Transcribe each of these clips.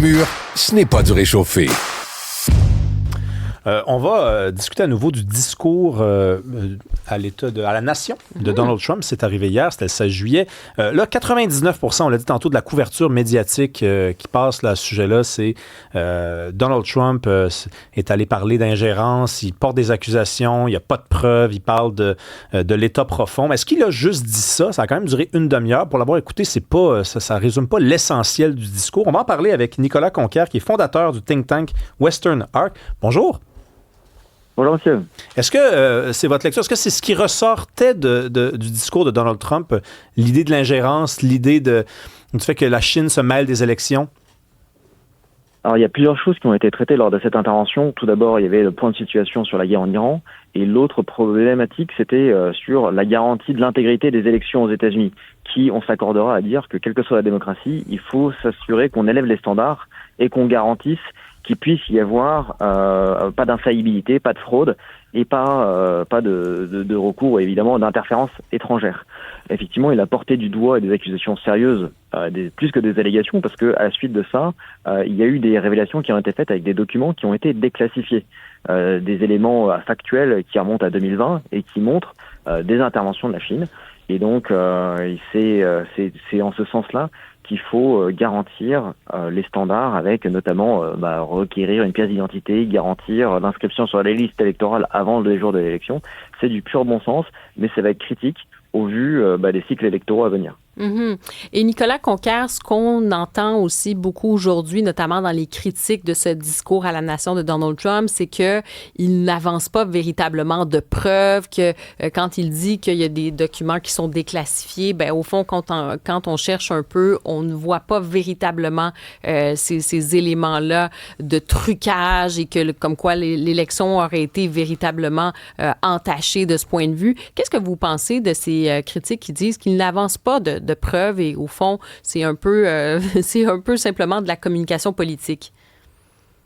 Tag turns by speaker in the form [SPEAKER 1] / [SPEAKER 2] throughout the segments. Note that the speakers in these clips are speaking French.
[SPEAKER 1] mur, ce n'est pas du réchauffé.
[SPEAKER 2] On va discuter à nouveau du discours à la nation de Donald Trump. C'est arrivé hier, c'était le 16 juillet. Là, 99%, on l'a dit tantôt, de la couverture médiatique qui passe là, à ce sujet-là, c'est Donald Trump est allé parler d'ingérence, il porte des accusations, il n'y a pas de preuves, il parle de l'État profond. Mais est-ce qu'il a juste dit ça? Ça a quand même duré une demi-heure. Pour l'avoir écouté, c'est pas, ça résume pas l'essentiel du discours. On va en parler avec Nicolas Conquier, qui est fondateur du think tank Western Arc. Bonjour.
[SPEAKER 3] Bonjour, monsieur.
[SPEAKER 2] Est-ce que c'est votre lecture? Est-ce que c'est ce qui ressortait du discours de Donald Trump, l'idée de l'ingérence, l'idée du fait que la Chine se mêle des élections?
[SPEAKER 3] Alors, il y a plusieurs choses qui ont été traitées lors de cette intervention. Tout d'abord, il y avait le point de situation sur la guerre en Iran. Et l'autre problématique, c'était sur la garantie de l'intégrité des élections aux États-Unis, qui, on s'accordera à dire que, quelle que soit la démocratie, il faut s'assurer qu'on élève les standards et qu'on garantisse qu'il puisse y avoir pas d'infaillibilité, pas de fraude et pas de recours, évidemment, d'interférences étrangères. Effectivement, il a porté du doigt des accusations sérieuses, plus que des allégations, parce que à la suite de ça, il y a eu des révélations qui ont été faites avec des documents qui ont été déclassifiés, des éléments factuels qui remontent à 2020 et qui montrent des interventions de la Chine. Et donc, c'est en ce sens-là qu'il faut garantir les standards avec notamment requérir une pièce d'identité, garantir l'inscription sur les listes électorales avant les jours de l'élection. C'est du pur bon sens, mais ça va être critique au vu des cycles électoraux à venir.
[SPEAKER 4] Mm-hmm. Et Nicolas Conquier, ce qu'on entend aussi beaucoup aujourd'hui, notamment dans les critiques de ce discours à la nation de Donald Trump, c'est que il n'avance pas véritablement de preuves, que quand il dit qu'il y a des documents qui sont déclassifiés, ben au fond, quand on cherche un peu, on ne voit pas véritablement ces éléments-là de trucage et que comme quoi l'élection aurait été véritablement entachée de ce point de vue. Qu'est-ce que vous pensez de ces critiques qui disent qu'il n'avance pas de preuves et au fond, c'est un peu simplement de la communication politique?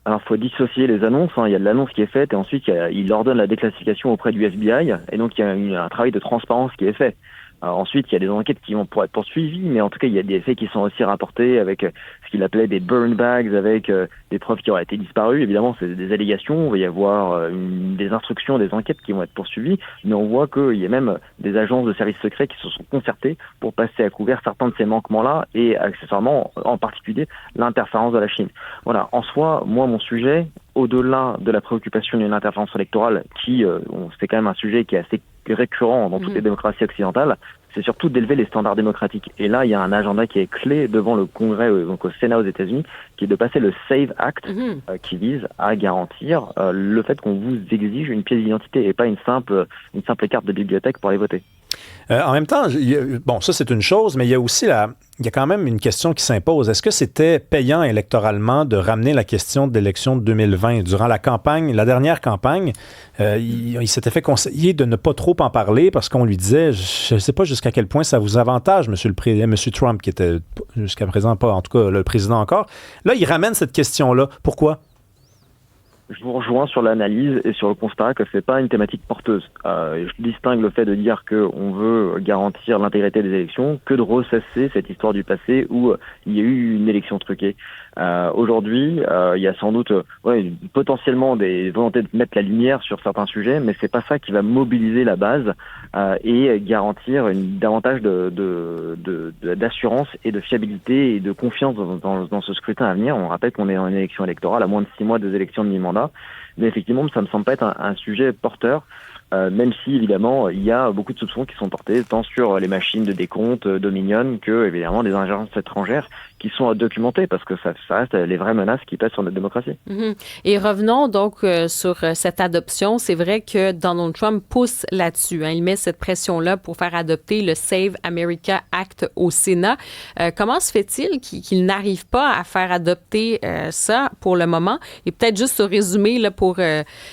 [SPEAKER 3] Alors, il faut dissocier les annonces. Il y a de l'annonce qui est faite et ensuite, il ordonne la déclassification auprès du FBI. Et donc, il y a un travail de transparence qui est fait. Ensuite, il y a des enquêtes qui vont pouvoir être poursuivies, mais en tout cas, il y a des faits qui sont aussi rapportés avec ce qu'il appelait des burn bags, avec des preuves qui auraient été disparues. Évidemment, c'est des allégations. Il va y avoir des instructions, des enquêtes qui vont être poursuivies, mais on voit qu'il y a même des agences de services secrets qui se sont concertées pour passer à couvert certains de ces manquements-là et accessoirement, en particulier, l'interférence de la Chine. Voilà. En soi, moi, mon sujet, au-delà de la préoccupation d'une interférence électorale, c'est quand même un sujet qui est assez récurrent dans toutes les démocraties occidentales, c'est surtout d'élever les standards démocratiques. Et là, il y a un agenda qui est clé devant le Congrès, donc au Sénat aux États-Unis, qui est de passer le SAVE Act, qui vise à garantir le fait qu'on vous exige une pièce d'identité et pas une simple carte de bibliothèque pour aller voter.
[SPEAKER 2] En même temps, ça c'est une chose, mais il y a aussi il y a quand même une question qui s'impose. Est-ce que c'était payant électoralement de ramener la question de l'élection de 2020? Durant la dernière campagne, il s'était fait conseiller de ne pas trop en parler parce qu'on lui disait, je ne sais pas jusqu'à quel point ça vous avantage, M. Trump, qui était jusqu'à présent pas, en tout cas, le président encore. Là, il ramène cette question-là. Pourquoi?
[SPEAKER 3] Je vous rejoins sur l'analyse et sur le constat que c'est pas une thématique porteuse. Je distingue le fait de dire qu'on veut garantir l'intégrité des élections que de ressasser cette histoire du passé où il y a eu une élection truquée. Aujourd'hui, il y a sans doute potentiellement des volontés de mettre la lumière sur certains sujets, mais c'est pas ça qui va mobiliser la base et garantir davantage d'assurance et de fiabilité et de confiance dans ce scrutin à venir. On rappelle qu'on est en élection électorale à moins de 6 mois des élections de mi-mandat. Mais effectivement, ça me semble pas être un sujet porteur, même si évidemment il y a beaucoup de soupçons qui sont portés tant sur les machines de décompte Dominion que évidemment des ingérences étrangères qui sont documentées parce que ça reste les vraies menaces qui pèsent sur notre démocratie.
[SPEAKER 4] Mm-hmm. Et revenons donc sur cette adoption. C'est vrai que Donald Trump pousse là-dessus. Il met cette pression-là pour faire adopter le Save America Act au Sénat. Comment se fait-il qu'il n'arrive pas à faire adopter ça pour le moment? Et peut-être juste se résumer là, pour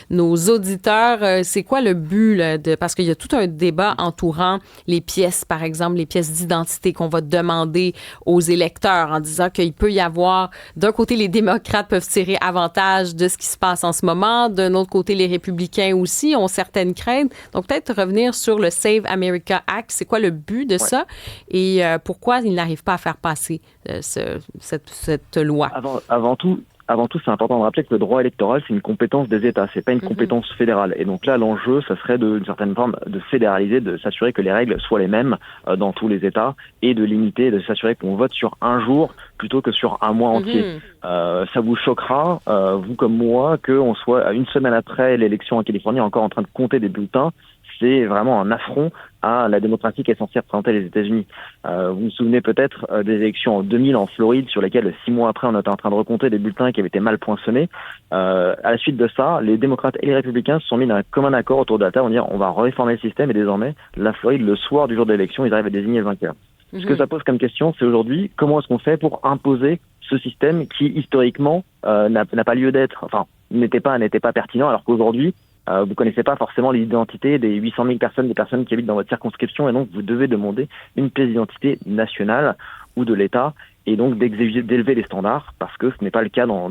[SPEAKER 4] nos auditeurs, c'est quoi le but là, parce qu'il y a tout un débat entourant les pièces, par exemple, les pièces d'identité qu'on va demander aux électeurs en disant qu'il peut y avoir, d'un côté, les démocrates peuvent tirer avantage de ce qui se passe en ce moment, d'un autre côté, les républicains aussi ont certaines craintes. Donc, peut-être revenir sur le Save America Act. C'est quoi le but de ça et pourquoi ils n'arrivent pas à faire passer cette loi?
[SPEAKER 3] Avant tout, c'est important de rappeler que le droit électoral, c'est une compétence des États, c'est pas une compétence fédérale. Et donc là, l'enjeu, ça serait d'une certaine forme de fédéraliser, de s'assurer que les règles soient les mêmes dans tous les États et de limiter, de s'assurer qu'on vote sur un jour plutôt que sur un mois entier. Ça vous choquera, vous comme moi, qu'on soit à une semaine après l'élection en Californie encore en train de compter des bulletins. C'est vraiment un affront à la démocratie qui est censée représenter les États-Unis. Vous vous souvenez peut-être des élections en 2000 en Floride, sur lesquelles 6 mois après, on était en train de recompter des bulletins qui avaient été mal poinçonnés. À la suite de ça, les démocrates et les républicains se sont mis d'un commun accord autour de la table en disant on va réformer le système et désormais, la Floride, le soir du jour de l'élection, ils arrivent à désigner le vainqueur. Ce que ça pose comme question, c'est aujourd'hui, comment est-ce qu'on fait pour imposer ce système qui, historiquement, n'a pas lieu d'être, enfin, n'était pas pertinent, alors qu'aujourd'hui, vous connaissez pas forcément l'identité des 800 000 personnes, des personnes qui habitent dans votre circonscription, et donc vous devez demander une pièce d'identité nationale ou de l'État, et donc d'élever les standards, parce que ce n'est pas le cas dans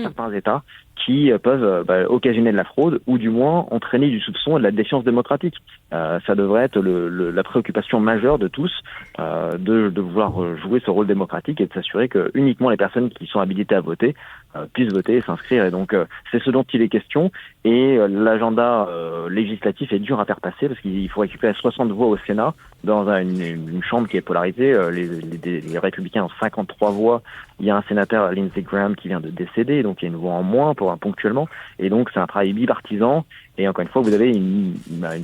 [SPEAKER 3] certains États qui peuvent occasionner de la fraude, ou du moins entraîner du soupçon et de la défiance démocratique. Ça devrait être la préoccupation majeure de tous, de vouloir jouer ce rôle démocratique et de s'assurer que uniquement les personnes qui sont habilitées à voter puissent voter et s'inscrire. Et donc c'est ce dont il est question. Et l'agenda législatif est dur à faire passer parce qu'il faut récupérer 60 voix au Sénat dans une chambre qui est polarisée. Les républicains ont 53 voix. Il y a un sénateur, Lindsey Graham, qui vient de décéder, donc il y a une voix en moins ponctuellement. Et donc c'est un travail bipartisan. Et encore une fois, vous avez une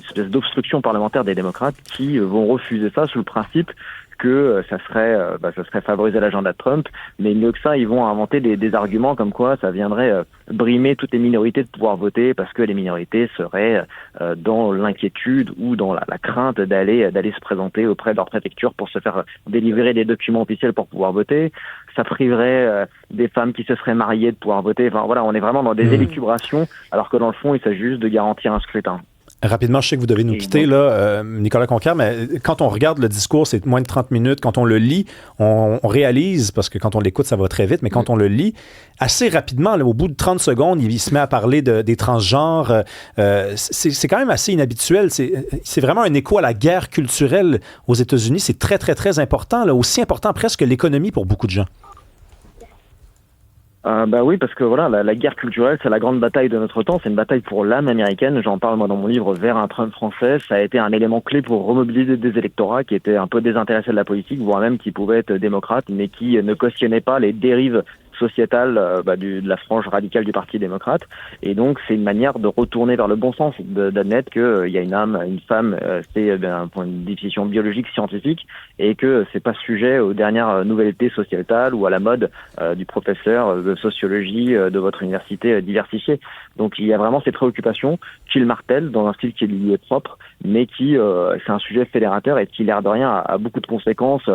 [SPEAKER 3] espèce d'obstruction parlementaire des démocrates qui vont refuser ça sous le principe que ça serait favoriser l'agenda de Trump, mais mieux que ça, ils vont inventer des arguments comme quoi ça viendrait brimer toutes les minorités de pouvoir voter parce que les minorités seraient dans l'inquiétude ou dans la crainte d'aller se présenter auprès de leur préfecture pour se faire délivrer des documents officiels pour pouvoir voter. Ça priverait des femmes qui se seraient mariées de pouvoir voter. Enfin voilà, on est vraiment dans des élucubrations, alors que dans le fond, il s'agit juste de garantir un scrutin.
[SPEAKER 2] Rapidement, je sais que vous devez nous quitter, là, Nicolas Conquier, mais quand on regarde le discours, c'est moins de 30 minutes. Quand on le lit, on réalise, parce que quand on l'écoute, ça va très vite, mais quand on le lit, assez rapidement, là, au bout de 30 secondes, il se met à parler des transgenres. C'est quand même assez inhabituel. C'est vraiment un écho à la guerre culturelle aux États-Unis. C'est très, très, très important, là, aussi important presque que l'économie pour beaucoup de gens.
[SPEAKER 3] Oui, parce que voilà, la guerre culturelle, c'est la grande bataille de notre temps. C'est une bataille pour l'âme américaine. J'en parle moi dans mon livre Vers un Trump français. Ça a été un élément clé pour remobiliser des électorats qui étaient un peu désintéressés de la politique, voire même qui pouvaient être démocrates, mais qui ne cautionnaient pas les dérives sociétale de la frange radicale du Parti démocrate. Et donc, c'est une manière de retourner vers le bon sens, d'admettre qu'il y a une âme, une femme, c'est d'un point de définition biologique, scientifique, et que c'est pas sujet aux dernières nouveautés sociétales ou à la mode du professeur de sociologie de votre université diversifiée. Donc, il y a vraiment ces préoccupations qu'il martèle dans un style qui lui est propre, mais qui, c'est un sujet fédérateur et qui, l'air de rien, a beaucoup de conséquences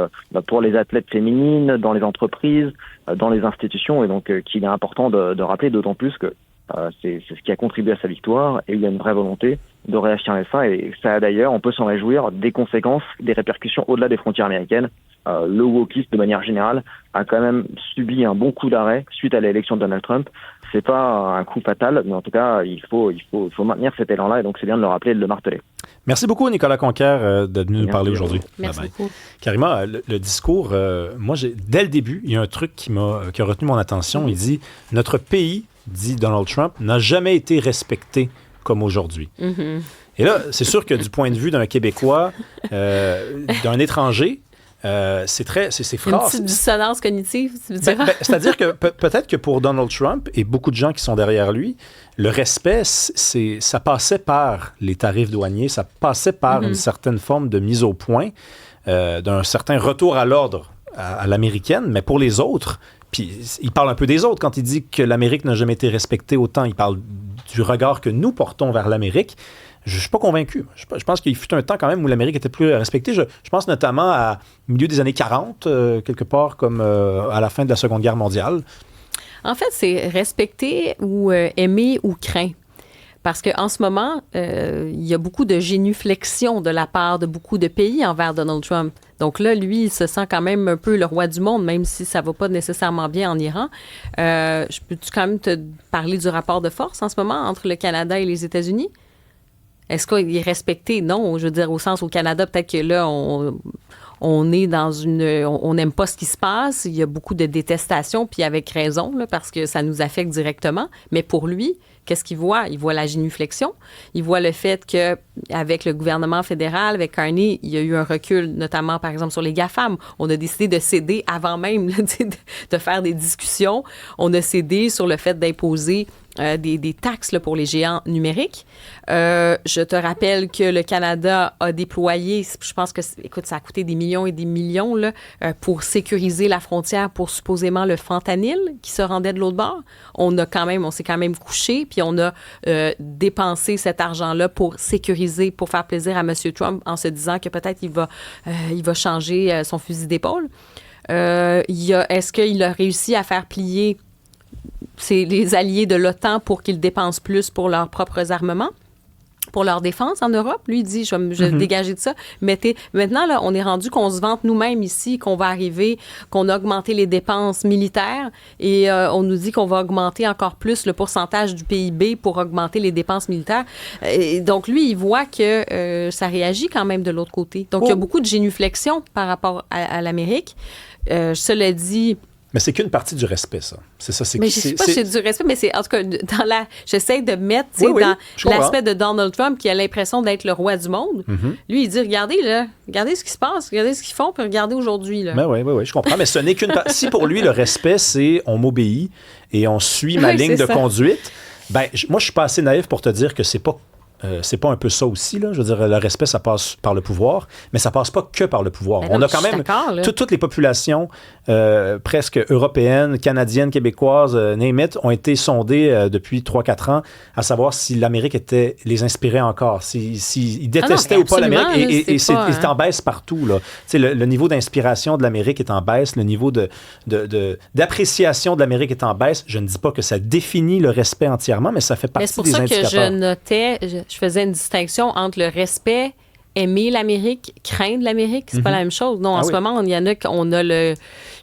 [SPEAKER 3] pour les athlètes féminines, dans les entreprises, dans les institutions, et donc qu'il est important de rappeler, d'autant plus que c'est ce qui a contribué à sa victoire, et il y a une vraie volonté de réaffirmer ça, et ça d'ailleurs, on peut s'en réjouir des conséquences, des répercussions au-delà des frontières américaines. Le wokisme, de manière générale, a quand même subi un bon coup d'arrêt suite à l'élection de Donald Trump. C'est pas un coup fatal, mais en tout cas, il faut maintenir cet élan-là, et donc c'est bien de le rappeler et de le marteler.
[SPEAKER 2] Merci beaucoup, Nicolas Conquier, d'être venu nous parler aujourd'hui.
[SPEAKER 4] Merci beaucoup.
[SPEAKER 2] Karima, le discours, moi, dès le début, il y a un truc qui a retenu mon attention. Il dit « Notre pays, dit Donald Trump, n'a jamais été respecté comme aujourd'hui. Mm-hmm. » Et là, c'est sûr que du point de vue d'un Québécois, d'un étranger, c'est phrases.
[SPEAKER 4] Une petite dissonance cognitive, tu veux dire?
[SPEAKER 2] C'est-à-dire que peut-être que pour Donald Trump et beaucoup de gens qui sont derrière lui, le respect, ça passait par les tarifs douaniers, ça passait par une certaine forme de mise au point, d'un certain retour à l'ordre à l'américaine, mais pour les autres, puis il parle un peu des autres quand il dit que l'Amérique n'a jamais été respectée autant, il parle du regard que nous portons vers l'Amérique. Je ne suis pas convaincu. Je pense qu'il fut un temps quand même où l'Amérique était plus respectée. Je pense notamment au milieu des années 40, quelque part comme à la fin de la Seconde Guerre mondiale.
[SPEAKER 4] En fait, c'est respecter ou aimer ou craint. Parce qu'en ce moment, il y a beaucoup de génuflexion de la part de beaucoup de pays envers Donald Trump. Donc là, lui, il se sent quand même un peu le roi du monde, même si ça ne va pas nécessairement bien en Iran. Je peux-tu quand même te parler du rapport de force en ce moment entre le Canada et les États-Unis? Est-ce qu'il est respecté? Non. Je veux dire, au sens au Canada, peut-être que là, on est dans on n'aime pas ce qui se passe. Il y a beaucoup de détestation, puis avec raison, là, parce que ça nous affecte directement. Mais pour lui, qu'est-ce qu'il voit? Il voit la génuflexion. Il voit le fait qu'avec le gouvernement fédéral, avec Carney, il y a eu un recul, notamment, par exemple, sur les GAFAM. On a décidé de céder avant même là, de faire des discussions. On a cédé sur le fait d'imposer des taxes là, pour les géants numériques. Je te rappelle que le Canada a déployé, je pense que, écoute, ça a coûté des millions et des millions là, pour sécuriser la frontière pour supposément le fentanyl qui se rendait de l'autre bord. On s'est quand même couché, puis on a dépensé cet argent-là pour sécuriser, pour faire plaisir à M. Trump en se disant que peut-être il va changer son fusil d'épaule. Est-ce qu'il a réussi à faire plier les alliés de l'OTAN pour qu'ils dépensent plus pour leurs propres armements, pour leur défense en Europe? Lui, il dit, je vais dégager de ça. Maintenant, là, on est rendu qu'on se vante nous-mêmes ici, qu'on va arriver, qu'on a augmenté les dépenses militaires et on nous dit qu'on va augmenter encore plus le pourcentage du PIB pour augmenter les dépenses militaires. Et donc, lui, il voit que ça réagit quand même de l'autre côté. Donc, il y a beaucoup de génuflexion par rapport à l'Amérique. Cela dit...
[SPEAKER 2] Mais c'est qu'une partie du respect, ça. C'est ça.
[SPEAKER 4] Mais je ne sais pas si c'est du respect, mais c'est en tout cas j'essaie de mettre dans l'aspect de Donald Trump qui a l'impression d'être le roi du monde. Mm-hmm. Lui, il dit regardez ce qui se passe, regardez ce qu'ils font, puis regardez aujourd'hui. Là.
[SPEAKER 2] Ben oui, je comprends. Mais ce n'est qu'une partie. Si pour lui, le respect, c'est on m'obéit et on suit ma ligne de conduite, ben moi, je suis pas assez naïf pour te dire que c'est pas un peu ça aussi, là. Je veux dire, le respect, ça passe par le pouvoir, mais ça passe pas que par le pouvoir.
[SPEAKER 4] Ben
[SPEAKER 2] on a quand même toutes les populations presque européennes, canadiennes, québécoises, name it, ont été sondées depuis 3-4 ans à savoir si l'Amérique les inspirait encore, s'ils détestaient ou pas l'Amérique. Et c'est en baisse partout, là. Le niveau d'inspiration de l'Amérique est en baisse, le niveau d'appréciation de l'Amérique est en baisse. Je ne dis pas que ça définit le respect entièrement, mais ça fait partie des indicateurs.
[SPEAKER 4] C'est pour ça que je notais... Je faisais une distinction entre le respect, aimer l'Amérique, craindre l'Amérique. C'est pas la même chose. Non, en ce moment, il y en a qu'on a je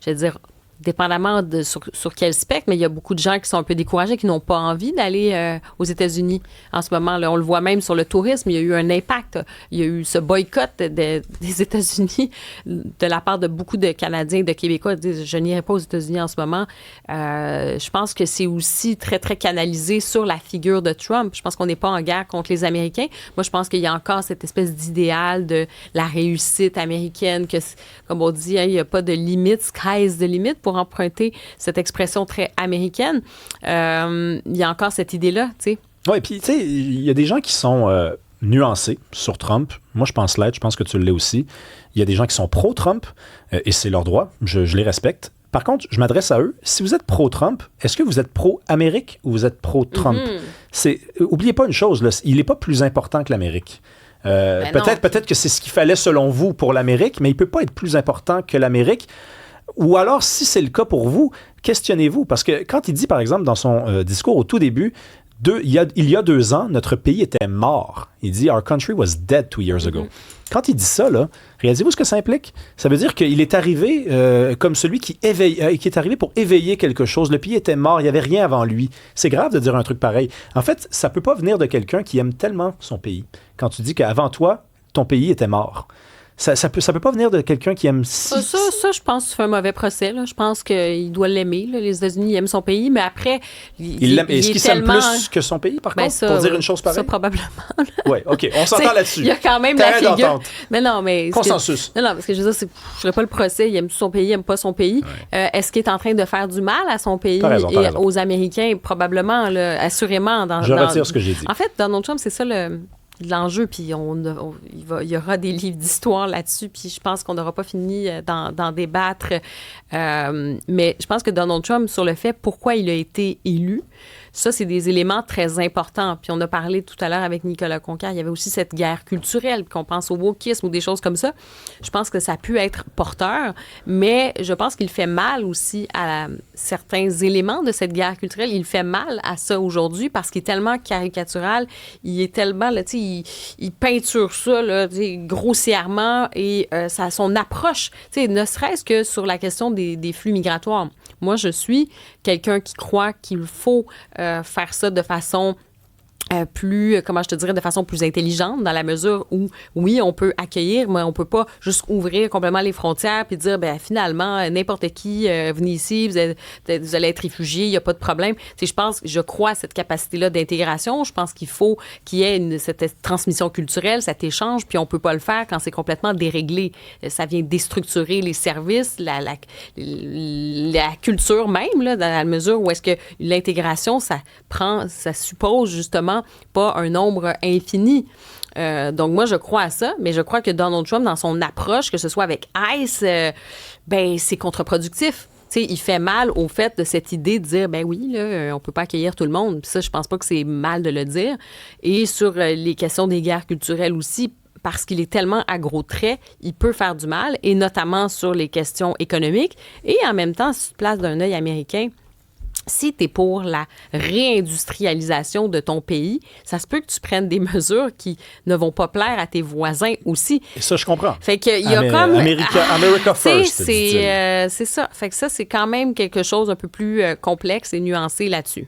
[SPEAKER 4] veux dire, dépendamment sur quel spectre, mais il y a beaucoup de gens qui sont un peu découragés, qui n'ont pas envie d'aller aux États-Unis. En ce moment, là, on le voit même sur le tourisme, il y a eu un impact. Il y a eu ce boycott des États-Unis de la part de beaucoup de Canadiens et de Québécois. Ils disent, je n'irai pas aux États-Unis en ce moment. Je pense que c'est aussi très, très canalisé sur la figure de Trump. Je pense qu'on n'est pas en guerre contre les Américains. Moi, je pense qu'il y a encore cette espèce d'idéal de la réussite américaine, que, comme on dit, il n'y a pas de limite, sky's the limit, pour emprunter cette expression très américaine. Il y a encore cette idée-là, tu sais.
[SPEAKER 2] Oui, puis tu sais, il y a des gens qui sont nuancés sur Trump. Moi, je pense l'être, je pense que tu l'es aussi. Il y a des gens qui sont pro-Trump, et c'est leur droit, je les respecte. Par contre, je m'adresse à eux. Si vous êtes pro-Trump, est-ce que vous êtes pro-Amérique ou vous êtes pro-Trump? Oubliez pas une chose, là, il n'est pas plus important que l'Amérique. Peut-être que c'est ce qu'il fallait selon vous pour l'Amérique, mais il ne peut pas être plus important que l'Amérique. Ou alors, si c'est le cas pour vous, questionnez-vous. Parce que quand il dit, par exemple, dans son discours au tout début, il y a 2 ans, notre pays était mort. Il dit « Our country was dead 2 years ago ». Quand il dit ça, là, réalisez-vous ce que ça implique? Ça veut dire qu'il est arrivé comme celui qui est arrivé pour éveiller quelque chose. Le pays était mort, il n'y avait rien avant lui. C'est grave de dire un truc pareil. En fait, ça ne peut pas venir de quelqu'un qui aime tellement son pays. Quand tu dis qu'avant toi, ton pays était mort. Ça peut pas venir de quelqu'un qui aime
[SPEAKER 4] ça, je pense que tu fais un mauvais procès. Là. Je pense qu'il doit l'aimer. Là. Les États-Unis, ils aiment son pays, mais après,
[SPEAKER 2] il l'aime. Est-ce qu'il s'aime plus que son pays, par contre, pour dire une chose pareille?
[SPEAKER 4] Ça, probablement.
[SPEAKER 2] Oui, OK. On s'entend là-dessus.
[SPEAKER 4] Il y a quand même la figure. Mais non, mais...
[SPEAKER 2] Consensus.
[SPEAKER 4] Non, parce que je veux dire, je ne ferais pas le procès. Il aime son pays, il n'aime pas son pays. Ouais. Est-ce qu'il est en train de faire du mal à son pays et aux Américains? Probablement, là, assurément.
[SPEAKER 2] Je retire ce que j'ai dit.
[SPEAKER 4] En fait, Donald Trump, c'est ça le... de l'enjeu, puis il y aura des livres d'histoire là-dessus, puis je pense qu'on n'aura pas fini d'en débattre. Mais je pense que Donald Trump, sur le fait pourquoi il a été élu, ça, c'est des éléments très importants. Puis on a parlé tout à l'heure avec Nicolas Conquer, il y avait aussi cette guerre culturelle, qu'on pense au wokisme ou des choses comme ça. Je pense que ça a pu être porteur, mais je pense qu'il fait mal aussi à certains éléments de cette guerre culturelle. Il fait mal à ça aujourd'hui parce qu'il est tellement caricatural, il est tellement, là, tu sais, il peinture ça, là, tu sais, grossièrement, et ça, son approche, tu sais, ne serait-ce que sur la question des flux migratoires. Moi, je suis quelqu'un qui croit qu'il faut faire ça de façon de façon plus intelligente, dans la mesure où, oui, on peut accueillir, mais on peut pas juste ouvrir complètement les frontières puis dire, ben finalement, n'importe qui, venez ici, vous allez être réfugié, il n'y a pas de problème. Tu sais, je crois à cette capacité-là d'intégration. Je pense qu'il faut qu'il y ait cette transmission culturelle, cet échange, puis on peut pas le faire quand c'est complètement déréglé. Ça vient déstructurer les services, la culture même, là, dans la mesure où est-ce que l'intégration, ça suppose justement pas un nombre infini. Donc, moi, je crois à ça, mais je crois que Donald Trump, dans son approche, que ce soit avec ICE, c'est contre-productif. Tu sais, il fait mal au fait de cette idée de dire, ben oui, là, on peut pas accueillir tout le monde. Puis ça, je pense pas que c'est mal de le dire. Et sur les questions des guerres culturelles aussi, parce qu'il est tellement à gros traits, il peut faire du mal, et notamment sur les questions économiques. Et en même temps, si tu te places d'un œil américain, si tu es pour la réindustrialisation de ton pays, ça se peut que tu prennes des mesures qui ne vont pas plaire à tes voisins aussi.
[SPEAKER 2] Et ça, je comprends.
[SPEAKER 4] Fait qu'il y a comme...
[SPEAKER 2] America first,
[SPEAKER 4] c'est ça. Fait que ça, c'est quand même quelque chose un peu plus complexe et nuancé là-dessus.